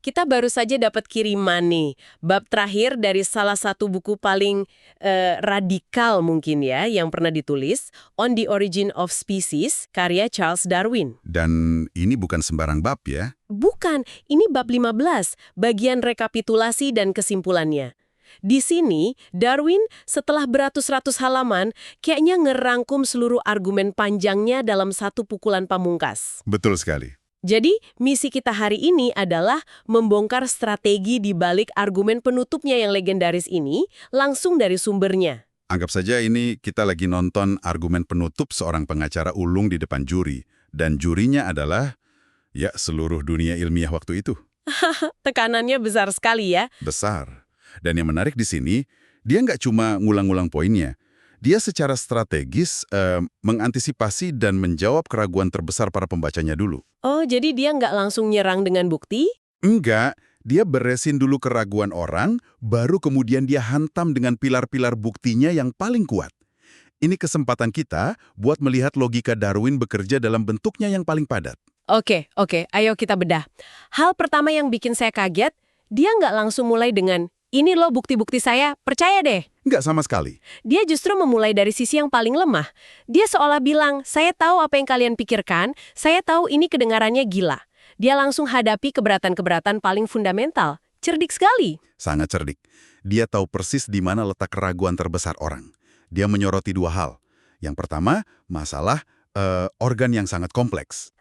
kita baru saja dapat kiriman nih, bab terakhir dari salah satu buku paling radikal mungkin ya, yang pernah ditulis, On the Origin of Species, karya Charles Darwin. Dan ini bukan sembarang bab ya. Bukan, ini bab 15, bagian rekapitulasi dan kesimpulannya. Di sini, Darwin setelah beratus-ratus halaman, kayaknya ngerangkum seluruh argumen panjangnya dalam satu pukulan pamungkas. Betul sekali. Jadi, misi kita hari ini adalah membongkar strategi di balik argumen penutupnya yang legendaris ini langsung dari sumbernya. Anggap saja ini kita lagi nonton argumen penutup seorang pengacara ulung di depan juri. Dan jurinya adalah, ya, seluruh dunia ilmiah waktu itu. Tekanannya besar sekali ya. Besar. Dan yang menarik di sini, dia nggak cuma ngulang-ngulang poinnya. Dia secara strategis mengantisipasi dan menjawab keraguan terbesar para pembacanya dulu. Oh, jadi dia nggak langsung nyerang dengan bukti? Enggak, dia beresin dulu keraguan orang, baru kemudian dia hantam dengan pilar-pilar buktinya yang paling kuat. Ini kesempatan kita buat melihat logika Darwin bekerja dalam bentuknya yang paling padat. Oke, ayo kita bedah. Hal pertama yang bikin saya kaget, dia nggak langsung mulai dengan, ini loh bukti-bukti saya, percaya deh. Enggak sama sekali. Dia justru memulai dari sisi yang paling lemah. Dia seolah bilang, saya tahu apa yang kalian pikirkan, saya tahu ini kedengarannya gila. Dia langsung hadapi keberatan-keberatan paling fundamental. Cerdik sekali. Sangat cerdik. Dia tahu persis di mana letak keraguan terbesar orang. Dia menyoroti dua hal. Yang pertama, masalah organ yang sangat kompleks.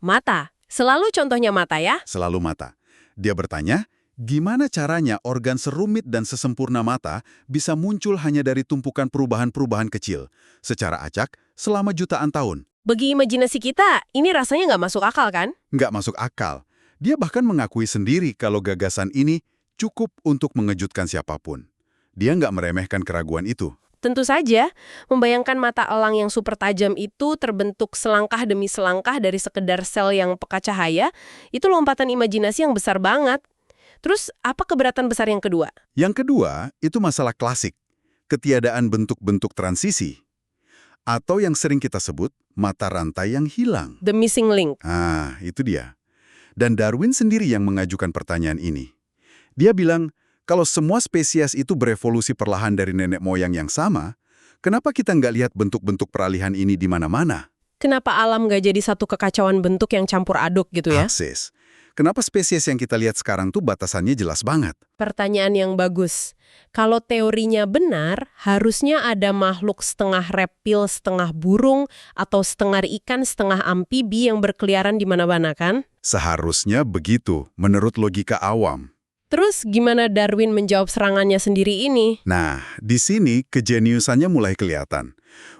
Mata. Selalu contohnya mata ya? Selalu mata. Dia bertanya, gimana caranya organ serumit dan sesempurna mata bisa muncul hanya dari tumpukan perubahan-perubahan kecil, secara acak, selama jutaan tahun? Bagi imajinasi kita, ini rasanya nggak masuk akal kan? Nggak masuk akal. Dia bahkan mengakui sendiri kalau gagasan ini cukup untuk mengejutkan siapapun. Dia nggak meremehkan keraguan itu. Tentu saja, membayangkan mata elang yang super tajam itu terbentuk selangkah demi selangkah dari sekedar sel yang peka cahaya, itu lompatan imajinasi yang besar banget. Terus, apa keberatan besar yang kedua? Yang kedua, itu masalah klasik, ketiadaan bentuk-bentuk transisi. Atau yang sering kita sebut, mata rantai yang hilang. The missing link. Itu dia. Dan Darwin sendiri yang mengajukan pertanyaan ini. Dia bilang, kalau semua spesies itu berevolusi perlahan dari nenek moyang yang sama, kenapa kita nggak lihat bentuk-bentuk peralihan ini di mana-mana? Kenapa alam nggak jadi satu kekacauan bentuk yang campur aduk gitu ya? Akses. Kenapa spesies yang kita lihat sekarang tuh batasannya jelas banget? Pertanyaan yang bagus. Kalau teorinya benar, harusnya ada makhluk setengah reptil, setengah burung, atau setengah ikan, setengah amfibi yang berkeliaran di mana-mana kan? Seharusnya begitu, menurut logika awam. Terus gimana Darwin menjawab serangannya sendiri ini? Nah, di sini kejeniusannya mulai kelihatan.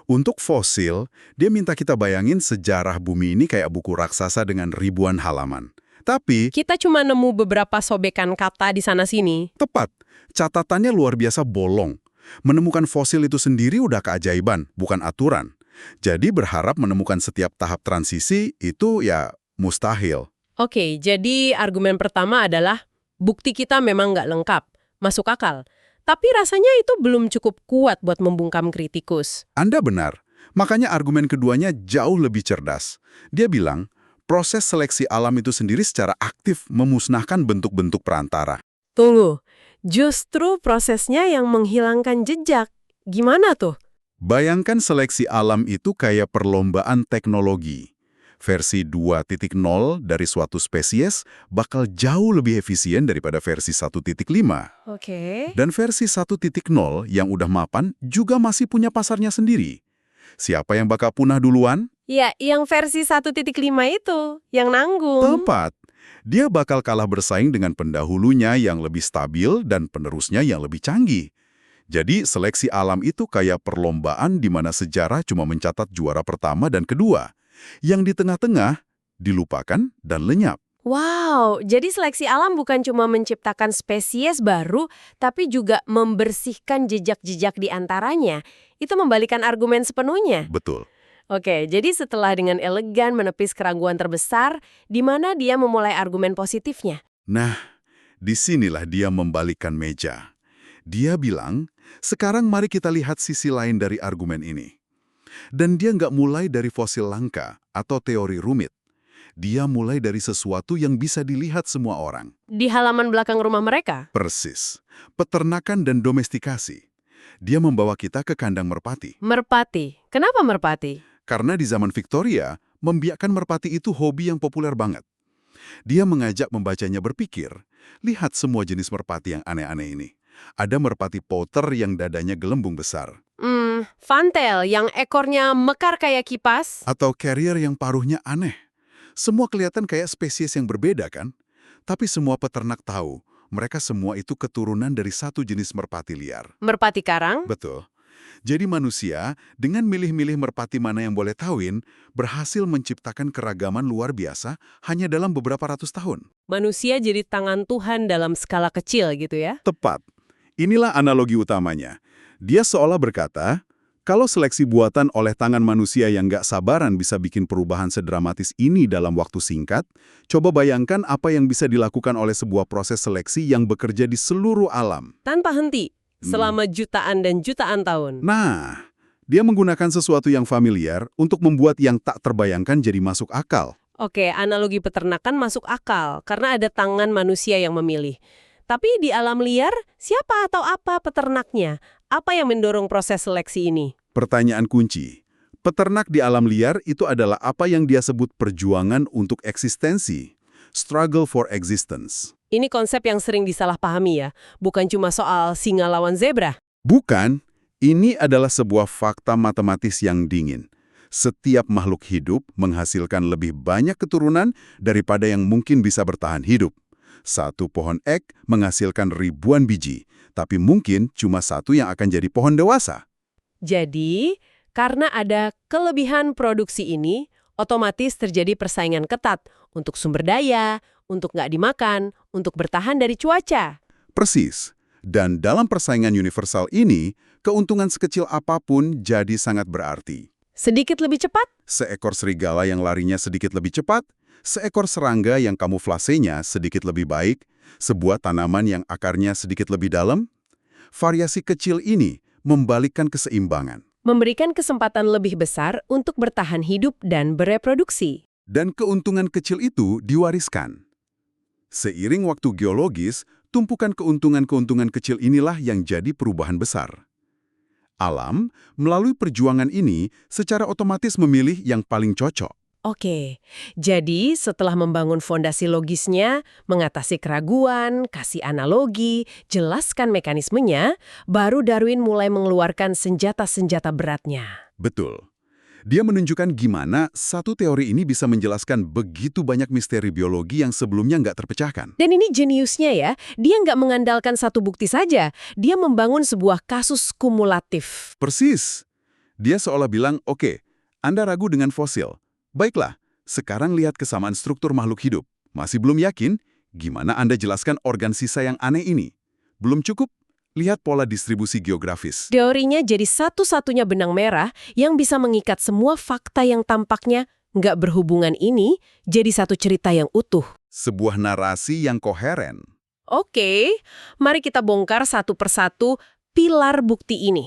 Untuk fosil, dia minta kita bayangin sejarah bumi ini kayak buku raksasa dengan ribuan halaman. Tapi, Kita cuma nemu beberapa sobekan kata di sana-sini. tepat, catatannya luar biasa bolong. Menemukan fosil itu sendiri udah keajaiban, bukan aturan. Jadi berharap menemukan setiap tahap transisi itu ya mustahil. Oke, jadi argumen pertama adalah bukti kita memang nggak lengkap, masuk akal. Tapi rasanya itu belum cukup kuat buat membungkam kritikus. Anda benar. Makanya argumen keduanya jauh lebih cerdas. Dia bilang, proses seleksi alam itu sendiri secara aktif memusnahkan bentuk-bentuk perantara. Tunggu, justru prosesnya yang menghilangkan jejak. Gimana tuh? Bayangkan seleksi alam itu kayak perlombaan teknologi. Versi 2.0 dari suatu spesies bakal jauh lebih efisien daripada versi 1.5. Oke. Dan versi 1.0 yang udah mapan juga masih punya pasarnya sendiri. Siapa yang bakal punah duluan? Ya, yang versi 1.5 itu, yang nanggung. Tepat. Dia bakal kalah bersaing dengan pendahulunya yang lebih stabil dan penerusnya yang lebih canggih. Jadi seleksi alam itu kayak perlombaan di mana sejarah cuma mencatat juara pertama dan kedua. Yang di tengah-tengah dilupakan dan lenyap. Wow, jadi seleksi alam bukan cuma menciptakan spesies baru, tapi juga membersihkan jejak-jejak di antaranya. Itu membalikan argumen sepenuhnya. Betul. Oke, jadi setelah dengan elegan menepis keraguan terbesar, di mana dia memulai argumen positifnya? Nah, disinilah dia membalikkan meja. Dia bilang, sekarang mari kita lihat sisi lain dari argumen ini. Dan dia nggak mulai dari fosil langka atau teori rumit. Dia mulai dari sesuatu yang bisa dilihat semua orang. Di halaman belakang rumah mereka? Persis. Peternakan dan domestikasi. Dia membawa kita ke kandang merpati. Merpati. Kenapa merpati? Karena di zaman Victoria, membiakkan merpati itu hobi yang populer banget. Dia mengajak membacanya berpikir, lihat semua jenis merpati yang aneh-aneh ini. Ada merpati Potter yang dadanya gelembung besar. Fantail yang ekornya mekar kayak kipas? Atau carrier yang paruhnya aneh. Semua kelihatan kayak spesies yang berbeda kan? Tapi semua peternak tahu, mereka semua itu keturunan dari satu jenis merpati liar. Merpati karang? Betul. Jadi manusia, dengan milih-milih merpati mana yang boleh kawin, berhasil menciptakan keragaman luar biasa hanya dalam beberapa ratus tahun. Manusia jadi tangan Tuhan dalam skala kecil gitu ya? Tepat. Inilah analogi utamanya. Dia seolah berkata, kalau seleksi buatan oleh tangan manusia yang nggak sabaran bisa bikin perubahan sedramatis ini dalam waktu singkat, coba bayangkan apa yang bisa dilakukan oleh sebuah proses seleksi yang bekerja di seluruh alam. Tanpa henti, selama jutaan dan jutaan tahun. Nah, dia menggunakan sesuatu yang familiar untuk membuat yang tak terbayangkan jadi masuk akal. Oke, analogi peternakan masuk akal karena ada tangan manusia yang memilih. Tapi di alam liar, siapa atau apa peternaknya? Apa yang mendorong proses seleksi ini? Pertanyaan kunci. Peternak di alam liar itu adalah apa yang dia sebut perjuangan untuk eksistensi. Struggle for existence. Ini konsep yang sering disalahpahami ya, bukan cuma soal singa lawan zebra. Bukan, ini adalah sebuah fakta matematis yang dingin. Setiap makhluk hidup menghasilkan lebih banyak keturunan daripada yang mungkin bisa bertahan hidup. Satu pohon ek menghasilkan ribuan biji, tapi mungkin cuma satu yang akan jadi pohon dewasa. Jadi, karena ada kelebihan produksi ini, otomatis terjadi persaingan ketat untuk sumber daya, untuk nggak dimakan, untuk bertahan dari cuaca. Persis. Dan dalam persaingan universal ini, keuntungan sekecil apapun jadi sangat berarti. Sedikit lebih cepat? Seekor serigala yang larinya sedikit lebih cepat, seekor serangga yang kamuflasenya sedikit lebih baik, sebuah tanaman yang akarnya sedikit lebih dalam. Variasi kecil ini membalikkan keseimbangan. Memberikan kesempatan lebih besar untuk bertahan hidup dan bereproduksi. Dan keuntungan kecil itu diwariskan. Seiring waktu geologis, tumpukan keuntungan-keuntungan kecil inilah yang jadi perubahan besar. Alam, melalui perjuangan ini, secara otomatis memilih yang paling cocok. Oke, jadi setelah membangun fondasi logisnya, mengatasi keraguan, kasih analogi, jelaskan mekanismenya, baru Darwin mulai mengeluarkan senjata-senjata beratnya. Betul. Dia menunjukkan gimana satu teori ini bisa menjelaskan begitu banyak misteri biologi yang sebelumnya nggak terpecahkan. Dan ini jeniusnya ya, dia nggak mengandalkan satu bukti saja, dia membangun sebuah kasus kumulatif. Persis. Dia seolah bilang, oke, Anda ragu dengan fosil. Baiklah, sekarang lihat kesamaan struktur makhluk hidup. Masih belum yakin? Gimana Anda jelaskan organ sisa yang aneh ini? Belum cukup? Lihat pola distribusi geografis. Teorinya jadi satu-satunya benang merah yang bisa mengikat semua fakta yang tampaknya nggak berhubungan ini jadi satu cerita yang utuh. Sebuah narasi yang koheren. Oke, mari kita bongkar satu persatu pilar bukti ini.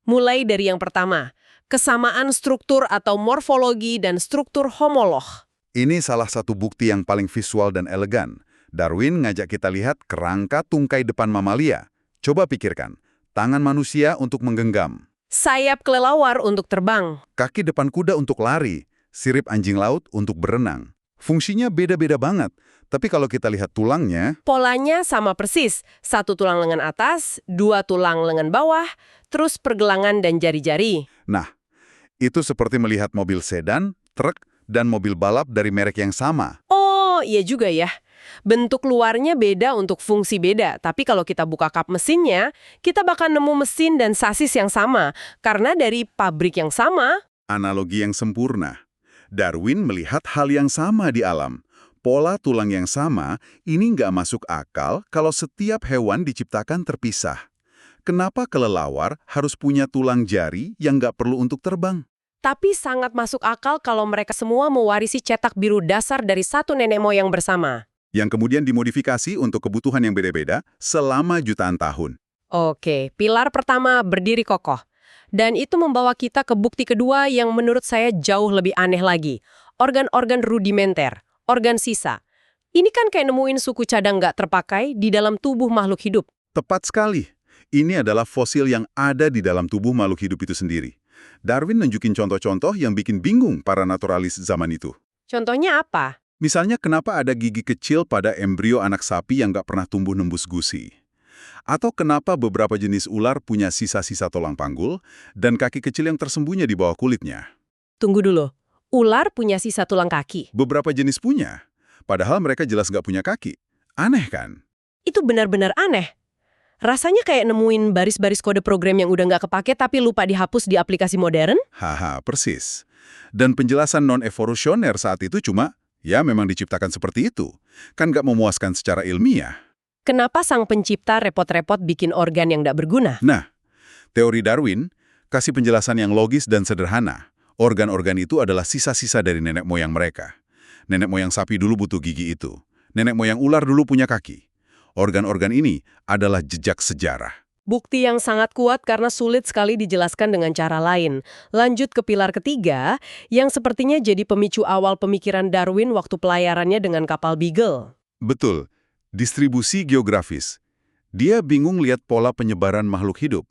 Mulai dari yang pertama, kesamaan struktur atau morfologi dan struktur homolog. Ini salah satu bukti yang paling visual dan elegan. Darwin ngajak kita lihat kerangka tungkai depan mamalia. Coba pikirkan, tangan manusia untuk menggenggam. Sayap kelelawar untuk terbang. Kaki depan kuda untuk lari. Sirip anjing laut untuk berenang. Fungsinya beda-beda banget. Tapi kalau kita lihat tulangnya... Polanya sama persis. Satu tulang lengan atas, dua tulang lengan bawah, terus pergelangan dan jari-jari. Nah, itu seperti melihat mobil sedan, truk, dan mobil balap dari merek yang sama. Oh, iya juga ya. Bentuk luarnya beda untuk fungsi beda, tapi kalau kita buka kap mesinnya, kita bakal nemu mesin dan sasis yang sama, karena dari pabrik yang sama. Analogi yang sempurna. Darwin melihat hal yang sama di alam. Pola tulang yang sama, ini nggak masuk akal kalau setiap hewan diciptakan terpisah. Kenapa kelelawar harus punya tulang jari yang nggak perlu untuk terbang? Tapi sangat masuk akal kalau mereka semua mewarisi cetak biru dasar dari satu nenek moyang bersama. Yang kemudian dimodifikasi untuk kebutuhan yang beda-beda selama jutaan tahun. Oke, pilar pertama berdiri kokoh. Dan itu membawa kita ke bukti kedua yang menurut saya jauh lebih aneh lagi. Organ-organ rudimenter, Organ sisa. Ini kan kayak nemuin suku cadang nggak terpakai di dalam tubuh makhluk hidup. Tepat sekali. Ini adalah fosil yang ada di dalam tubuh makhluk hidup itu sendiri. Darwin nunjukin contoh-contoh yang bikin bingung para naturalis zaman itu. Contohnya apa? Misalnya kenapa ada gigi kecil pada embrio anak sapi yang nggak pernah tumbuh nembus gusi. Atau kenapa beberapa jenis ular punya sisa-sisa tulang panggul dan kaki kecil yang tersembunyi di bawah kulitnya. Tunggu dulu. Ular punya sisa tulang kaki. Beberapa jenis punya, padahal mereka jelas nggak punya kaki. Aneh kan? Itu benar-benar aneh. Rasanya kayak nemuin baris-baris kode program yang udah nggak kepake tapi lupa dihapus di aplikasi modern. Haha, persis. Dan penjelasan non-evolusioner saat itu cuma, ya memang diciptakan seperti itu. Kan nggak memuaskan secara ilmiah. Kenapa sang pencipta repot-repot bikin organ yang nggak berguna? Nah, teori Darwin kasih penjelasan yang logis dan sederhana. Organ-organ itu adalah sisa-sisa dari nenek moyang mereka. Nenek moyang sapi dulu butuh gigi itu. Nenek moyang ular dulu punya kaki. Organ-organ ini adalah jejak sejarah. Bukti yang sangat kuat karena sulit sekali dijelaskan dengan cara lain. Lanjut ke pilar ketiga, yang sepertinya jadi pemicu awal pemikiran Darwin waktu pelayarannya dengan kapal Beagle. Betul, distribusi geografis. Dia bingung lihat pola penyebaran makhluk hidup.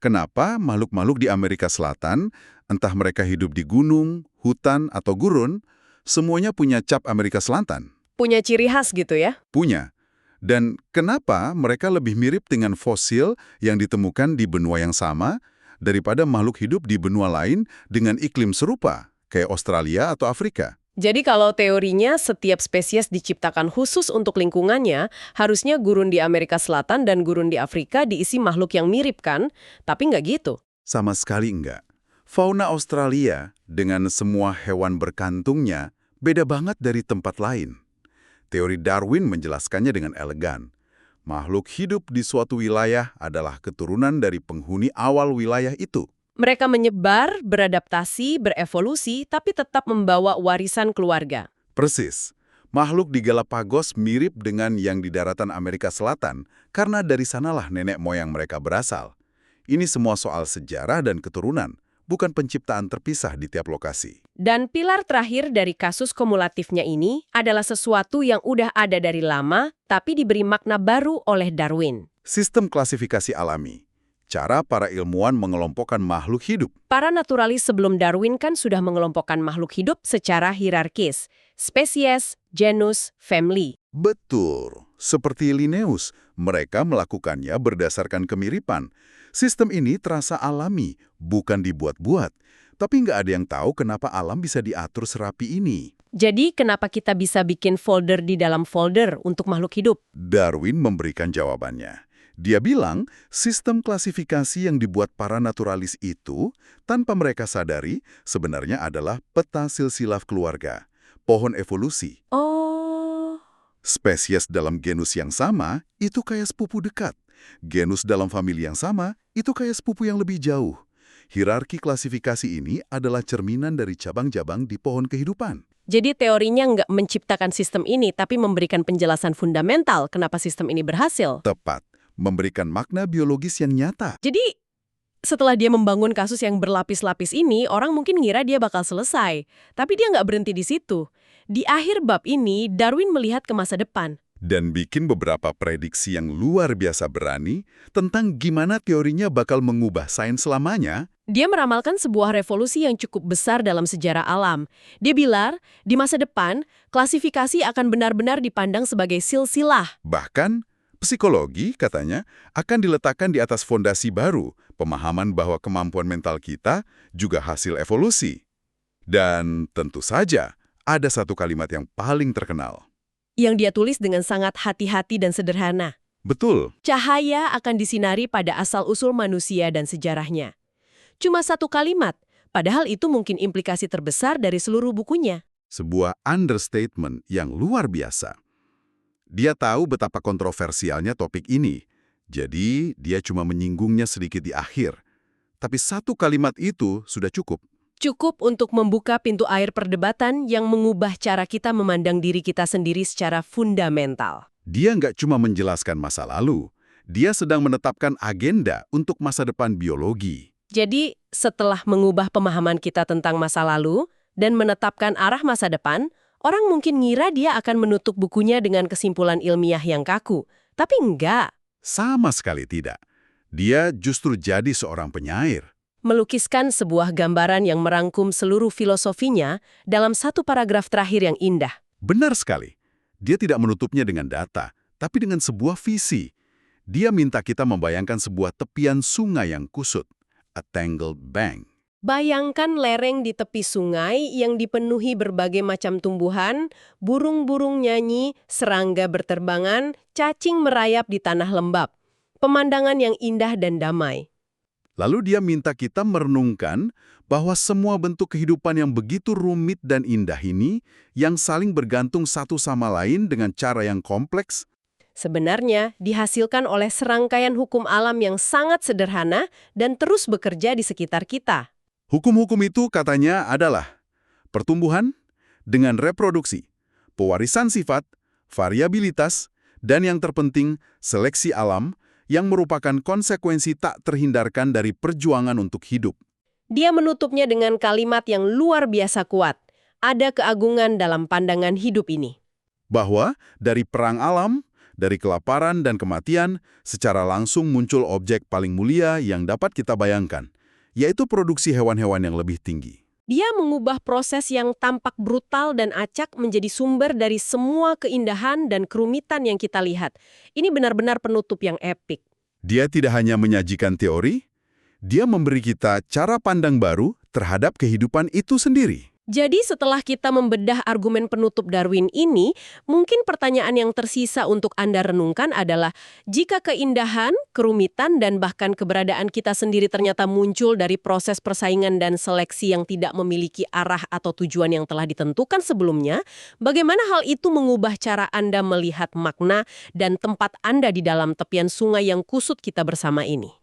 Kenapa makhluk-makhluk di Amerika Selatan, entah mereka hidup di gunung, hutan, atau gurun, semuanya punya cap Amerika Selatan? Punya ciri khas gitu ya? Punya. Dan kenapa mereka lebih mirip dengan fosil yang ditemukan di benua yang sama daripada makhluk hidup di benua lain dengan iklim serupa, kayak Australia atau Afrika? Jadi kalau teorinya setiap spesies diciptakan khusus untuk lingkungannya, harusnya gurun di Amerika Selatan dan gurun di Afrika diisi makhluk yang mirip kan? Tapi nggak gitu. Sama sekali enggak. Fauna Australia dengan semua hewan berkantungnya beda banget dari tempat lain. Teori Darwin menjelaskannya dengan elegan. Makhluk hidup di suatu wilayah adalah keturunan dari penghuni awal wilayah itu. Mereka menyebar, beradaptasi, berevolusi, tapi tetap membawa warisan keluarga. Persis. Makhluk di Galapagos mirip dengan yang di daratan Amerika Selatan karena dari sanalah nenek moyang mereka berasal. Ini semua soal sejarah dan keturunan, bukan penciptaan terpisah di tiap lokasi. Dan pilar terakhir dari kasus kumulatifnya ini adalah sesuatu yang udah ada dari lama, tapi diberi makna baru oleh Darwin. Sistem klasifikasi alami. Cara para ilmuwan mengelompokkan makhluk hidup. Para naturalis sebelum Darwin kan sudah mengelompokkan makhluk hidup secara hierarkis. Spesies, genus, family. Betul. Seperti Linnaeus, mereka melakukannya berdasarkan kemiripan. Sistem ini terasa alami, bukan dibuat-buat. Tapi nggak ada yang tahu kenapa alam bisa diatur serapi ini. Jadi kenapa kita bisa bikin folder di dalam folder untuk makhluk hidup? Darwin memberikan jawabannya. Dia bilang, sistem klasifikasi yang dibuat para naturalis itu, tanpa mereka sadari, sebenarnya adalah peta silsilah keluarga, pohon evolusi. Oh. Spesies dalam genus yang sama, itu kayak sepupu dekat. Genus dalam famili yang sama, itu kayak sepupu yang lebih jauh. Hierarki klasifikasi ini adalah cerminan dari cabang-cabang di pohon kehidupan. Jadi teorinya nggak menciptakan sistem ini, tapi memberikan penjelasan fundamental kenapa sistem ini berhasil. Tepat. Memberikan makna biologis yang nyata. Jadi, setelah dia membangun kasus yang berlapis-lapis ini, orang mungkin ngira dia bakal selesai. Tapi dia nggak berhenti di situ. Di akhir bab ini, Darwin melihat ke masa depan. Dan bikin beberapa prediksi yang luar biasa berani tentang gimana teorinya bakal mengubah sains selamanya. Dia meramalkan sebuah revolusi yang cukup besar dalam sejarah alam. Dia bilang, di masa depan, klasifikasi akan benar-benar dipandang sebagai silsilah. Bahkan, psikologi, katanya, akan diletakkan di atas fondasi baru, pemahaman bahwa kemampuan mental kita juga hasil evolusi. Dan tentu saja, ada satu kalimat yang paling terkenal. Yang dia tulis dengan sangat hati-hati dan sederhana. Betul. Cahaya akan disinari pada asal-usul manusia dan sejarahnya. Cuma satu kalimat, padahal itu mungkin implikasi terbesar dari seluruh bukunya. Sebuah understatement yang luar biasa. Dia tahu betapa kontroversialnya topik ini, jadi dia cuma menyinggungnya sedikit di akhir. Tapi satu kalimat itu sudah cukup. Cukup untuk membuka pintu air perdebatan yang mengubah cara kita memandang diri kita sendiri secara fundamental. Dia nggak cuma menjelaskan masa lalu, dia sedang menetapkan agenda untuk masa depan biologi. Jadi, setelah mengubah pemahaman kita tentang masa lalu dan menetapkan arah masa depan, Orang mungkin ngira dia akan menutup bukunya dengan kesimpulan ilmiah yang kaku. Tapi enggak. Sama sekali tidak. Dia justru jadi seorang penyair. Melukiskan sebuah gambaran yang merangkum seluruh filosofinya dalam satu paragraf terakhir yang indah. Benar sekali. Dia tidak menutupnya dengan data, tapi dengan sebuah visi. Dia minta kita membayangkan sebuah tepian sungai yang kusut, a tangled bank. Bayangkan lereng di tepi sungai yang dipenuhi berbagai macam tumbuhan, burung-burung nyanyi, serangga berterbangan, cacing merayap di tanah lembab. Pemandangan yang indah dan damai. Lalu dia minta kita merenungkan bahwa semua bentuk kehidupan yang begitu rumit dan indah ini, yang saling bergantung satu sama lain dengan cara yang kompleks, Sebenarnya dihasilkan oleh serangkaian hukum alam yang sangat sederhana dan terus bekerja di sekitar kita. hukum-hukum itu katanya adalah pertumbuhan dengan reproduksi, pewarisan sifat, variabilitas, dan yang terpenting, seleksi alam yang merupakan konsekuensi tak terhindarkan dari perjuangan untuk hidup. Dia menutupnya dengan kalimat yang luar biasa kuat. Ada keagungan dalam pandangan hidup ini. Bahwa dari perang alam, dari kelaparan dan kematian, secara langsung muncul objek paling mulia yang dapat kita bayangkan, yaitu produksi hewan-hewan yang lebih tinggi. Dia mengubah proses yang tampak brutal dan acak menjadi sumber dari semua keindahan dan kerumitan yang kita lihat. Ini benar-benar penutup yang epik. Dia tidak hanya menyajikan teori, dia memberi kita cara pandang baru terhadap kehidupan itu sendiri. Jadi setelah kita membedah argumen penutup Darwin ini, mungkin pertanyaan yang tersisa untuk Anda renungkan adalah, jika keindahan, kerumitan, dan bahkan keberadaan kita sendiri ternyata muncul dari proses persaingan dan seleksi yang tidak memiliki arah atau tujuan yang telah ditentukan sebelumnya, bagaimana hal itu mengubah cara Anda melihat makna dan tempat Anda di dalam tepian sungai yang kusut kita bersama ini?